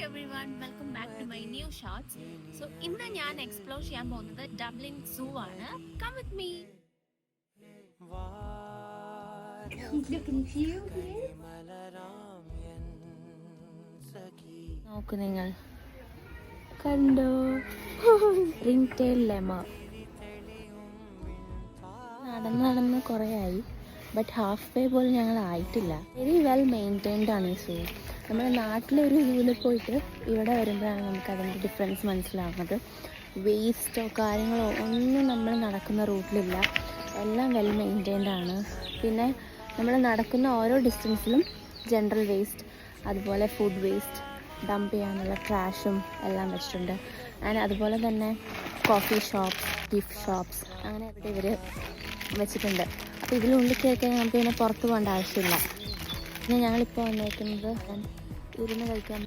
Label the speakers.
Speaker 1: everyone, welcome back to my new shots. So ഇന്ന് ഞാൻ explore ചെയ്യാൻ പോകുന്നത് ഡബ്ലിൻ സൂ ആണ്. Come with me. നോക്കൂ നിങ്ങൾ കണ്ടോ റിംഗ് ടെയിൽ ലെമർ. നടന്ന് കുറേ ആയി, ബട്ട് ഹാഫ് വേ പോലും ഞങ്ങൾ ആയിട്ടില്ല. വെരി വെൽ മെയിൻറ്റൈൻഡ് ആണ് ഈ സൂ. നമ്മുടെ നാട്ടിലൊരു സൂവിൽ പോയിട്ട് ഇവിടെ വരുമ്പോഴാണ് നമുക്ക് അതിൻ്റെ ഡിഫറൻസ് മനസ്സിലാവുന്നത്. വേസ്റ്റോ കാര്യങ്ങളോ ഒന്നും നമ്മൾ നടക്കുന്ന റൂട്ടിലില്ല, എല്ലാം വെൽ മെയിൻറ്റൈൻഡ് ആണ്. പിന്നെ നമ്മൾ നടക്കുന്ന ഓരോ ഡിസ്റ്റൻസിലും ജനറൽ വേസ്റ്റ്, അതുപോലെ ഫുഡ് വേസ്റ്റ് ഡംപ് ചെയ്യാനുള്ള ട്രാഷും എല്ലാം വെച്ചിട്ടുണ്ട്. ആൻഡ് അതുപോലെ തന്നെ കോഫി ഷോപ്സ്, ഗിഫ്റ്റ് ഷോപ്സ് അങ്ങനെ ഇവിടെ ഇവർ വെച്ചിട്ടുണ്ട്. അപ്പോൾ ഇതിനുള്ളിൽ കയറിക്കാൻ നമുക്ക് പിന്നെ പുറത്ത് പോകേണ്ട ആവശ്യമില്ല. പിന്നെ ഞങ്ങളിപ്പോൾ വന്നേക്കുന്നത് ഇരുന്ന് കഴിക്കാൻ